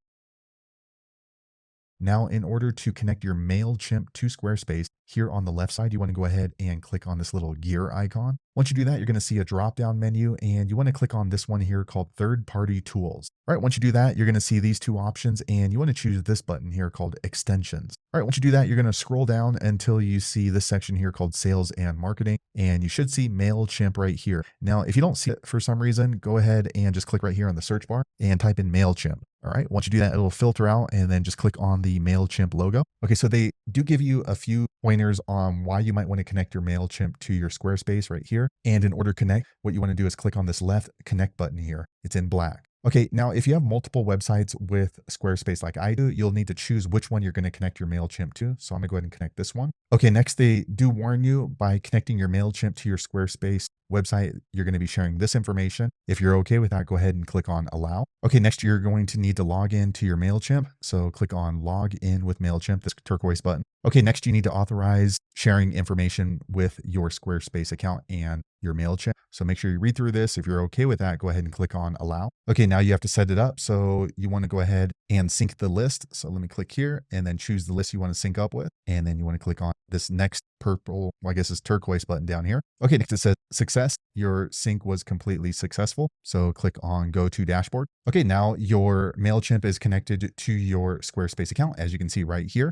Now, in order to connect your MailChimp to Squarespace, here on the left side, you want to go ahead and click on this little gear icon. Once you do that, you're going to see a drop-down menu, and you want to click on this one here called Third-Party Tools. All right, once you do that, you're going to see these 2 options, and you want to choose this button here called Extensions. All right, once you do that, you're going to scroll down until you see this section here called Sales and Marketing, and you should see MailChimp right here. Now, if you don't see it for some reason, go ahead and just click right here on the search bar and type in MailChimp. All right, once you do that, it'll filter out, and then just click on the MailChimp logo. Okay, so they do give you a few pointers on why you might want to connect your MailChimp to your Squarespace right here. And in order to connect, what you want to do is click on this left connect button here. It's in black. Okay, now if you have multiple websites with Squarespace like I do, you'll need to choose which one you're going to connect your MailChimp to. So I'm going to go ahead and connect this one. Okay, next they do warn you by connecting your MailChimp to your Squarespace website, you're going to be sharing this information. If you're okay with that, go ahead and click on allow. Okay, next you're going to need to log in to your MailChimp. So click on log in with MailChimp, this turquoise button. Okay, next you need to authorize sharing information with your Squarespace account and your MailChimp. So make sure you read through this. If you're okay with that, go ahead and click on allow. Okay, now you have to set it up. So you want to go ahead and sync the list. So let me click here and then choose the list you want to sync up with. And then you want to click on this next purple, well, I guess it's turquoise button down here. Okay, next it says success. Your sync was completely successful. So click on go to dashboard. Okay, now your MailChimp is connected to your Squarespace account, as you can see right here.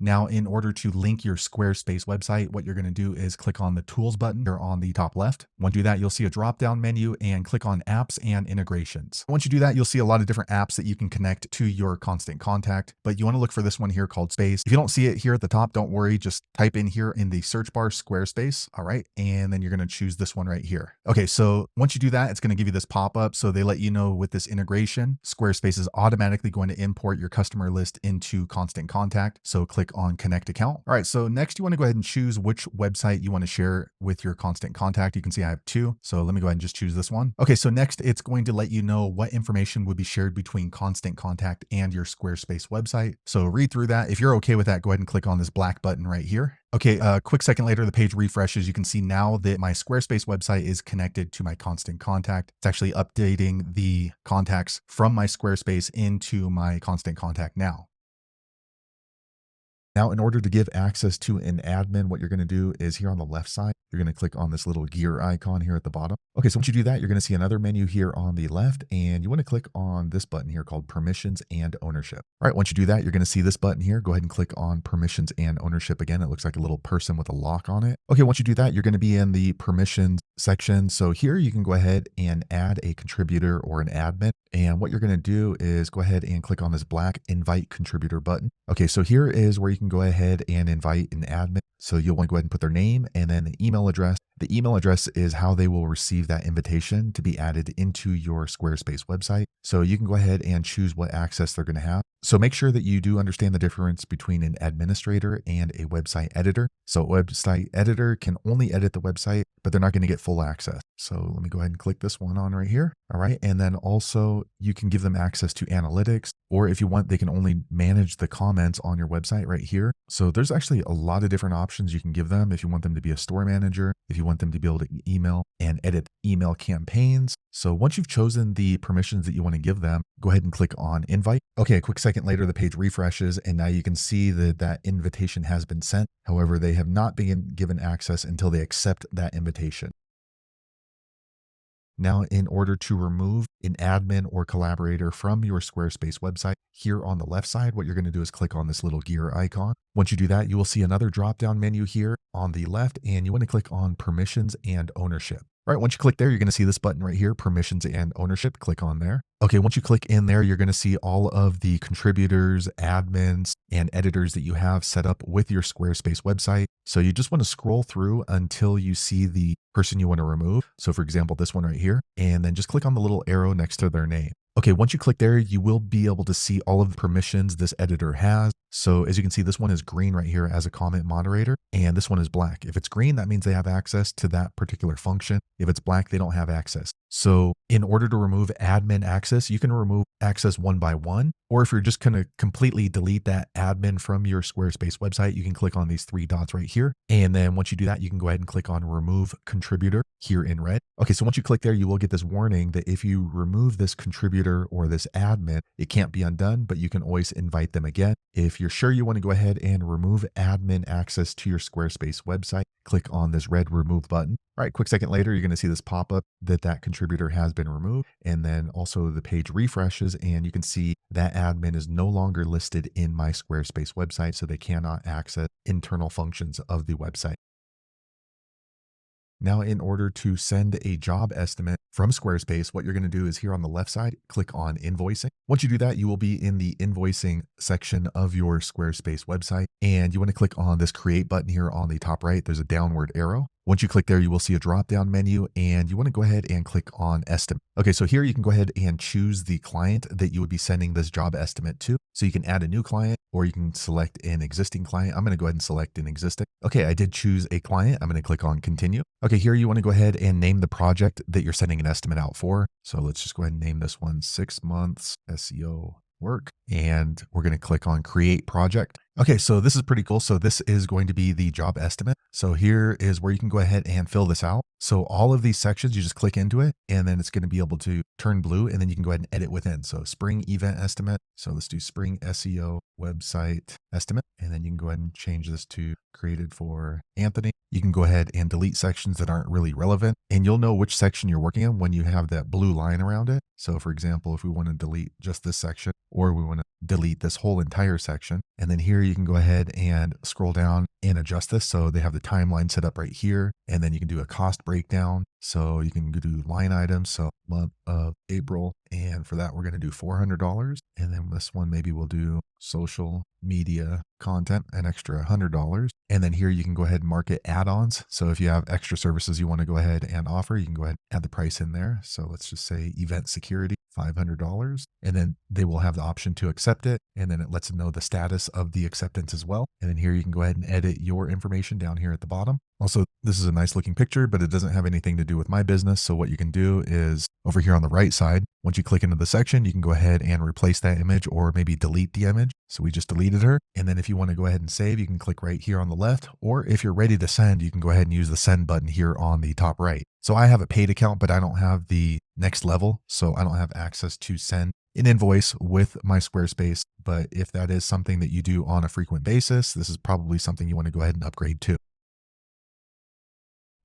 Now, in order to link your Squarespace website, what you're going to do is click on the Tools button here on the top left. Once you do that, you'll see a drop-down menu and click on Apps and Integrations. Once you do that, you'll see a lot of different apps that you can connect to your Constant Contact, but you want to look for this one here called Space. If you don't see it here at the top, don't worry. Just type in here in the search bar Squarespace. All right. And then you're going to choose this one right here. Okay. So once you do that, it's going to give you this pop-up. So they let you know with this integration, Squarespace is automatically going to import your customer list into Constant Contact. So click on Connect Account. All right, so next you want to go ahead and choose which website you want to share with your Constant Contact. You can see I have 2. So let me go ahead and just choose this one. Okay, so next it's going to let you know what information would be shared between Constant Contact and your Squarespace website. So read through that. If you're okay with that, go ahead and click on this black button right here. Okay, a quick second later, the page refreshes. You can see now that my Squarespace website is connected to my Constant Contact. It's actually updating the contacts from my Squarespace into my Constant Contact now. Now, in order to give access to an admin, what you're going to do is here on the left side, you're going to click on this little gear icon here at the bottom. Okay, so once you do that, you're going to see another menu here on the left, and you want to click on this button here called Permissions and Ownership. All right, once you do that, you're going to see this button here. Go ahead and click on Permissions and Ownership again. It looks like a little person with a lock on it. Okay, once you do that, you're going to be in the Permissions section. So here you can go ahead and add a contributor or an admin. And what you're going to do is go ahead and click on this black Invite Contributor button. Okay, so here is where you can go ahead and invite an admin. So you'll want to go ahead and put their name and then the email address. The email address is how they will receive that invitation to be added into your Squarespace website. So you can go ahead and choose what access they're going to have. So make sure that you do understand the difference between an administrator and a website editor. So a website editor can only edit the website, but they're not going to get full access. So let me go ahead and click this one on right here. All right. And then also you can give them access to analytics, or if you want, they can only manage the comments on your website right here. So there's actually a lot of different options options you can give them. If you want them to be a store manager, if you want them to be able to email and edit email campaigns. So once you've chosen the permissions that you want to give them, go ahead and click on invite. Okay, a quick second later, the page refreshes and now you can see that that invitation has been sent. However, they have not been given access until they accept that invitation. Now, in order to remove an admin or collaborator from your Squarespace website, here on the left side, what you're going to do is click on this little gear icon. Once you do that, you will see another drop-down menu here on the left, and you want to click on permissions and ownership. All right, once you click there, you're going to see this button right here, permissions and ownership. Click on there. Okay, once you click in there, you're going to see all of the contributors, admins, and editors that you have set up with your Squarespace website. So you just want to scroll through until you see the person you want to remove. So for example, this one right here, and then just click on the little arrow next to their name. Okay, once you click there, you will be able to see all of the permissions this editor has. So as you can see, this one is green right here as a comment moderator, and this one is black. If it's green, that means they have access to that particular function. If it's black, they don't have access. So in order to remove admin access, you can remove access one by one, or if you're just going to completely delete that admin from your Squarespace website, you can click on these three dots right here. And then once you do that, you can go ahead and click on remove contributor here in red. Okay, so once you click there, you will get this warning that if you remove this contributor or this admin, it can't be undone, but you can always invite them again. If you're sure you want to go ahead and remove admin access to your Squarespace website, click on this red remove button. All right, quick second later, you're going to see this pop up that that contributor has been removed. And then also the page refreshes and you can see that admin is no longer listed in my Squarespace website, so they cannot access internal functions of the website. Now, in order to send a job estimate from Squarespace, what you're going to do is here on the left side, click on invoicing. Once you do that, you will be in the invoicing section of your Squarespace website. And you want to click on this create button here on the top right. There's a downward arrow. Once you click there, you will see a drop-down menu and you want to go ahead and click on estimate. Okay, so here you can go ahead and choose the client that you would be sending this job estimate to. So you can add a new client or you can select an existing client. I'm going to go ahead and select an existing. Okay, I did choose a client. I'm going to click on continue. Okay, here you want to go ahead and name the project that you're sending an estimate out for. So let's just go ahead and name this one 6 months SEO work. And we're going to click on create project. Okay, so this is pretty cool. So this is going to be the job estimate. So here is where you can go ahead and fill this out. So all of these sections, you just click into it and then it's going to be able to turn blue and then you can go ahead and edit within. So spring event estimate. So let's do spring SEO website estimate. And then you can go ahead and change this to created for Anthony. You can go ahead and delete sections that aren't really relevant and you'll know which section you're working on when you have that blue line around it. So for example, if we want to delete just this section or we want to delete this whole entire section, and then here you can go ahead and scroll down and adjust this. So they have the timeline set up right here, and then you can do a cost breakdown. So you can do line items. So month of April. And for that, we're going to do $400. And then this one, maybe we'll do social media content, an extra $100. And then here you can go ahead and mark it add-ons. So if you have extra services you want to go ahead and offer, you can go ahead and add the price in there. So let's just say event security, $500. And then they will have the option to accept it. And then it lets them know the status of the acceptance as well. And then here you can go ahead and edit your information down here at the bottom. Also, this is a nice looking picture, but it doesn't have anything to do with my business. So what you can do is over here on the right side, once you click into the section, you can go ahead and replace that image or maybe delete the image. So we just deleted her. And then if you want to go ahead and save, you can click right here on the left, or if you're ready to send, you can go ahead and use the send button here on the top right. So I have a paid account, but I don't have the next level. So I don't have access to send an invoice with my Squarespace. But if that is something that you do on a frequent basis, this is probably something you want to go ahead and upgrade to.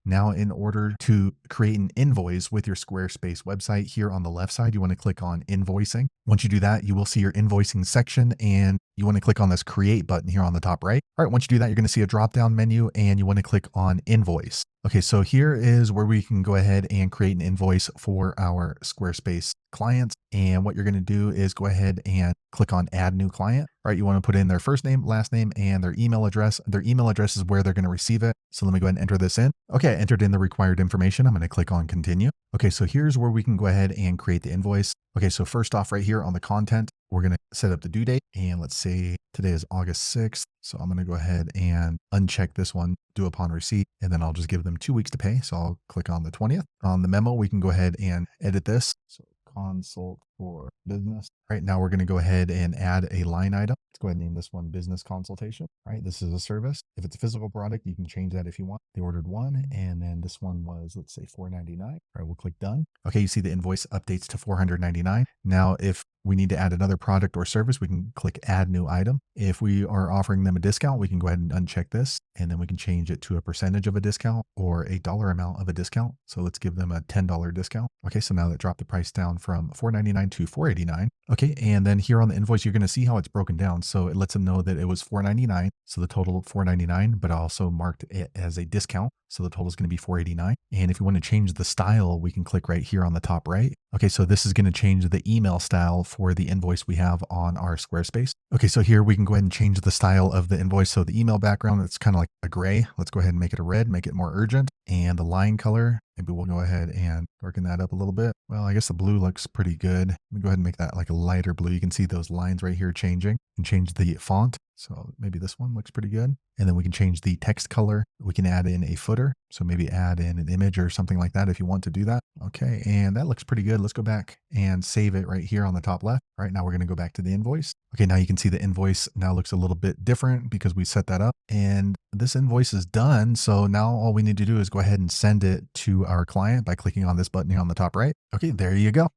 Now, in order to create an invoice with your Squarespace website, here on the left side, you want to click on invoicing. Once you do that, you will see your invoicing section and you want to click on this create button here on the top right. All right, once you do that, you're going to see a drop-down menu and you want to click on invoice. Okay, so here is where we can go ahead and create an invoice for our Squarespace clients. And what you're going to do is go ahead and click on add new client. All right, you want to put in their first name, last name, and their email address. Their email address is where they're going to receive it. So let me go ahead and enter this in. Okay, I entered in the required information. I'm going to click on continue. Okay, so here's where we can go ahead and create the invoice. Okay, so first off right here on the content, we're going to set up the due date. And let's say today is August 6th. So I'm going to go ahead and uncheck this one, due upon receipt, and then I'll just give them 2 weeks to pay. So I'll click on the 20th. On the memo, we can go ahead and edit this. So consult for business. All right, now we're going to go ahead and add a line item. Let's go ahead and name this one business consultation. All right, this is a service. If it's a physical product, you can change that if you want. They ordered one, and then this one was, let's say, $4.99. All right, we'll click done. Okay, you see the invoice updates to $499. Now, if we need to add another product or service, we can click add new item. If we are offering them a discount, we can go ahead and uncheck this, and then we can change it to a percentage of a discount or a dollar amount of a discount. So let's give them a $10 discount. Okay, so now that dropped the price down from $4.99 to $4.89. Okay, and then here on the invoice, you're going to see how it's broken down. So it lets them know that it was $4.99, so the total $4.99, but also marked it as a discount. So the total is going to be $4.89. And if you want to change the style, we can click right here on the top right. Okay, so this is going to change the email style for the invoice we have on our Squarespace. Okay, so here we can go ahead and change the style of the invoice. So the email background, it's kind of like a gray. Let's go ahead and make it a red, make it more urgent. And the line color, maybe we'll go ahead and darken that up a little bit. Well, I guess the blue looks pretty good. Let me go ahead and make that like a lighter blue. You can see those lines right here changing, and change the font. So maybe this one looks pretty good. And then we can change the text color. We can add in a footer. So maybe add in an image or something like that if you want to do that. Okay, and that looks pretty good. Let's go back and save it right here on the top left. All right, now we're going to go back to the invoice. Okay, now you can see the invoice now looks a little bit different because we set that up. And this invoice is done. So now all we need to do is go ahead and send it to our client by clicking on this button here on the top right. Okay, there you go.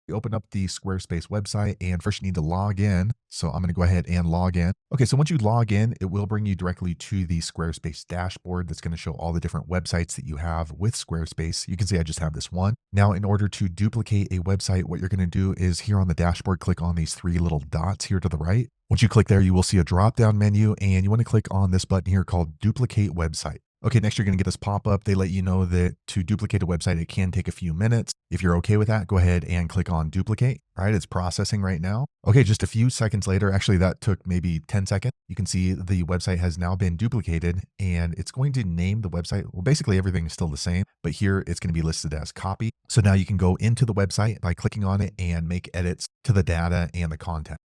You open up the Squarespace website, and first you need to log in. So I'm going to go ahead and log in. Okay, so once you log in, it will bring you directly to the Squarespace dashboard that's going to show all the different websites that you have with Squarespace. You can see I just have this one. Now, in order to duplicate a website, what you're going to do is here on the dashboard, click on these three little dots here to the right. Once you click there, you will see a drop-down menu, and you want to click on this button here called Duplicate Website. Okay, next you're going to get this pop-up. They let you know that to duplicate a website, it can take a few minutes. If you're okay with that, go ahead and click on duplicate. All right, it's processing right now. Okay, just a few seconds later, actually that took maybe 10 seconds. You can see the website has now been duplicated, and it's going to name the website. Well, basically everything is still the same, but here it's going to be listed as copy. So now you can go into the website by clicking on it and make edits to the data and the content.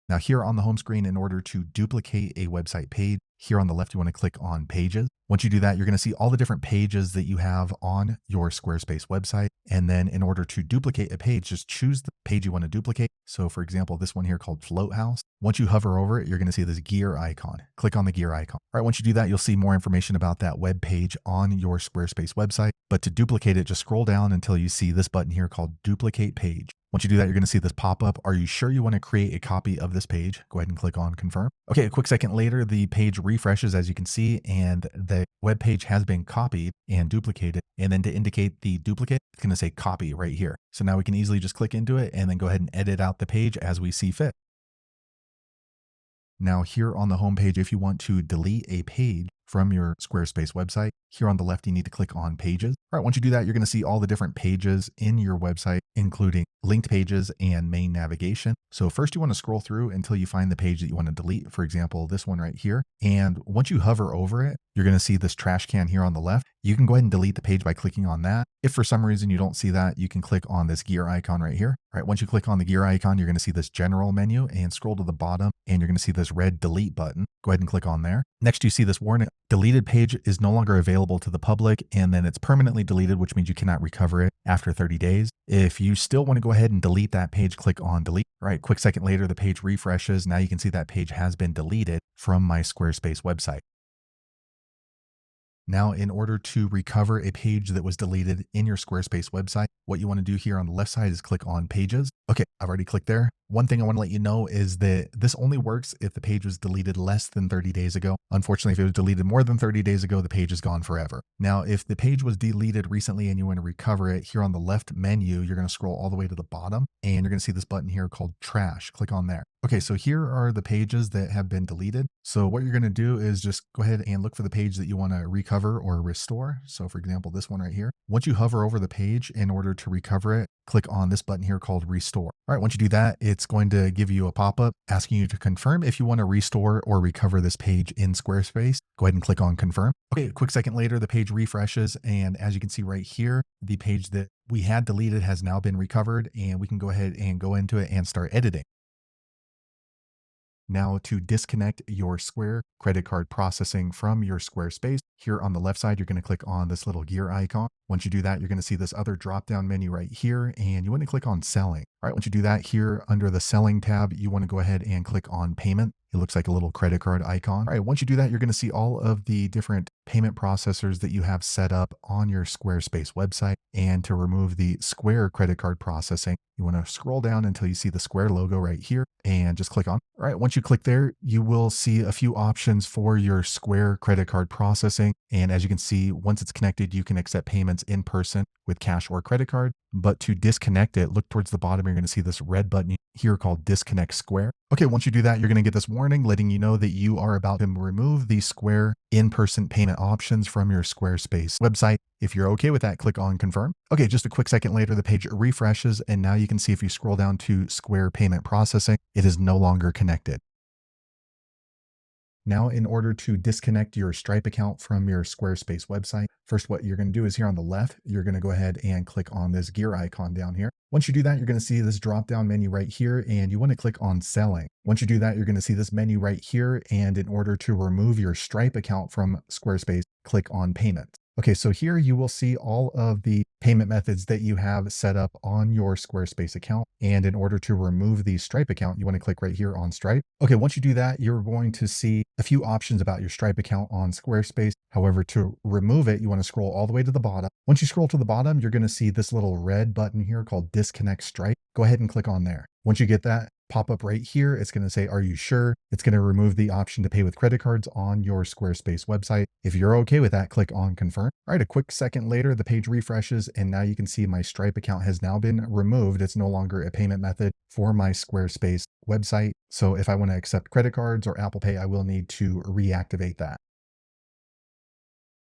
Now here on the home screen, in order to duplicate a website page, here on the left, you want to click on pages. Once you do that, you're going to see all the different pages that you have on your Squarespace website. And then in order to duplicate a page, just choose the page you want to duplicate. So for example, this one here called Float House. Once you hover over it, you're going to see this gear icon. Click on the gear icon. All right, once you do that, you'll see more information about that web page on your Squarespace website. But to duplicate it, just scroll down until you see this button here called Duplicate Page. Once you do that, you're going to see this pop up. Are you sure you want to create a copy of this page? Go ahead and click on confirm. Okay, a quick second later, the page refreshes as you can see, and the web page has been copied and duplicated. And then to indicate the duplicate, it's going to say copy right here. So now we can easily just click into it and then go ahead and edit out the page as we see fit. Now here on the home page, if you want to delete a page from your Squarespace website, here on the left, you need to click on pages. All right, once you do that, you're going to see all the different pages in your website, including linked pages and main navigation. So first you want to scroll through until you find the page that you want to delete. For example, this one right here. And once you hover over it, you're going to see this trash can here on the left. You can go ahead and delete the page by clicking on that. If for some reason you don't see that, you can click on this gear icon right here. All right, once you click on the gear icon, you're going to see this general menu and scroll to the bottom, and you're going to see this red delete button. Go ahead and click on there. Next, you see this warning: deleted page is no longer available to the public, and then it's permanently deleted, which means you cannot recover it after 30 days. If you still want to go ahead and delete that page, click on delete. All right, quick second later, the page refreshes. Now you can see that page has been deleted from my Squarespace website. Now, in order to recover a page that was deleted in your Squarespace website, what you want to do here on the left side is click on pages. Okay, I've already clicked there. One thing I want to let you know is that this only works if the page was deleted less than 30 days ago. Unfortunately, if it was deleted more than 30 days ago, the page is gone forever. Now, if the page was deleted recently and you want to recover it, here on the left menu, you're going to scroll all the way to the bottom, and you're going to see this button here called trash. Click on there. Okay, so here are the pages that have been deleted. So what you're going to do is just go ahead and look for the page that you want to recover or restore. So for example, this one right here. Once you hover over the page, in order to recover it, click on this button here called restore. All right, once you do that, it's going to give you a pop-up asking you to confirm if you want to restore or recover this page in Squarespace. Go ahead and click on confirm. Okay, a quick second later, the page refreshes, and as you can see right here, the page that we had deleted has now been recovered, and we can go ahead and go into it and start editing. Now to disconnect your Square credit card processing from your Squarespace, here on the left side, you're going to click on this little gear icon. Once you do that, you're going to see this other drop down menu right here, and you want to click on selling. All right, once you do that, here under the selling tab, you want to go ahead and click on payment. It looks like a little credit card icon. All right, once you do that, you're going to see all of the different payment processors that you have set up on your Squarespace website. And to remove the Square credit card processing, you want to scroll down until you see the Square logo right here and just click on. All right, once you click there, you will see a few options for your Square credit card processing. And as you can see, once it's connected, you can accept payments in person with cash or credit card. But to disconnect it, look towards the bottom. You're going to see this red button here called Disconnect Square. Okay, once you do that, you're going to get this warning letting you know that you are about to remove the Square in-person payment options from your Squarespace website. If you're okay with that, click on confirm. Okay, just a quick second later, the page refreshes, and now you can see if you scroll down to Square payment processing, it is no longer connected. Now, in order to disconnect your Stripe account from your Squarespace website, first what you're going to do is here on the left, you're going to go ahead and click on this gear icon down here. Once you do that, you're going to see this drop down menu right here, and you want to click on selling. Once you do that, you're going to see this menu right here. And in order to remove your Stripe account from Squarespace, click on payments. Okay, so here you will see all of the payment methods that you have set up on your Squarespace account. And in order to remove the Stripe account, you want to click right here on Stripe. Okay, once you do that, you're going to see a few options about your Stripe account on Squarespace. However, to remove it, you want to scroll all the way to the bottom. Once you scroll to the bottom, you're going to see this little red button here called Disconnect Stripe. Go ahead and click on there. Once you get that, pop up right here. It's going to say, are you sure? It's going to remove the option to pay with credit cards on your Squarespace website. If you're okay with that, click on confirm. All right, a quick second later, the page refreshes, and now you can see my Stripe account has now been removed. It's no longer a payment method for my Squarespace website. So if I want to accept credit cards or Apple Pay, I will need to reactivate that.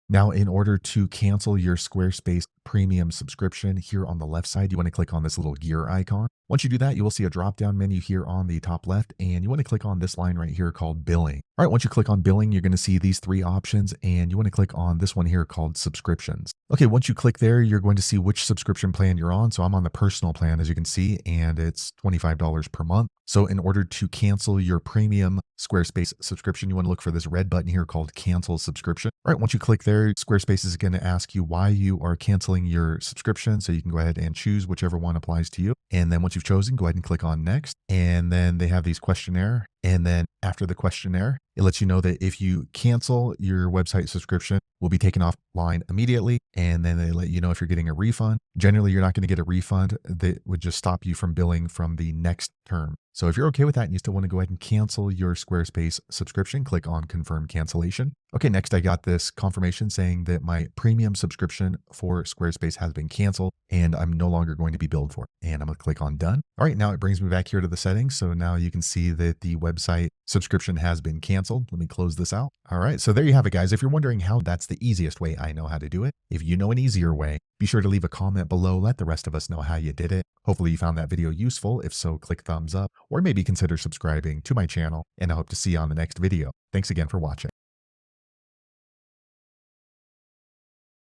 Now, in order to cancel your Squarespace premium subscription, here on the left side, you want to click on this little gear icon. Once you do that, you will see a drop-down menu here on the top left, and you want to click on this line right here called billing. All right, once you click on billing, you're going to see these three options, and you want to click on this one here called subscriptions. Okay, once you click there, you're going to see which subscription plan you're on. So I'm on the personal plan, as you can see, and it's $25 per month. So in order to cancel your premium Squarespace subscription, you want to look for this red button here called cancel subscription. All right, once you click there, Squarespace is going to ask you why you are canceling your subscription. So you can go ahead and choose whichever one applies to you. And then once you've chosen, go ahead and click on next. And then they have these questionnaire. And then after the questionnaire, it lets you know that if you cancel your website subscription, will be taken offline immediately. And then they let you know if you're getting a refund. Generally, you're not going to get a refund. That would just stop you from billing from the next term. So if you're okay with that and you still want to go ahead and cancel your Squarespace subscription, click on confirm cancellation. Okay, next I got this confirmation saying that my premium subscription for Squarespace has been canceled and I'm no longer going to be billed for it. And I'm going to click on done. All right, now it brings me back here to the settings. So now you can see that the website subscription has been canceled. Let me close this out. All right, so there you have it, guys. If you're wondering how that's the easiest way I know how to do it, if you know an easier way, be sure to leave a comment below. Let the rest of us know how you did it. Hopefully you found that video useful. If so, click thumbs up or maybe consider subscribing to my channel, and I hope to see you on the next video. Thanks again for watching.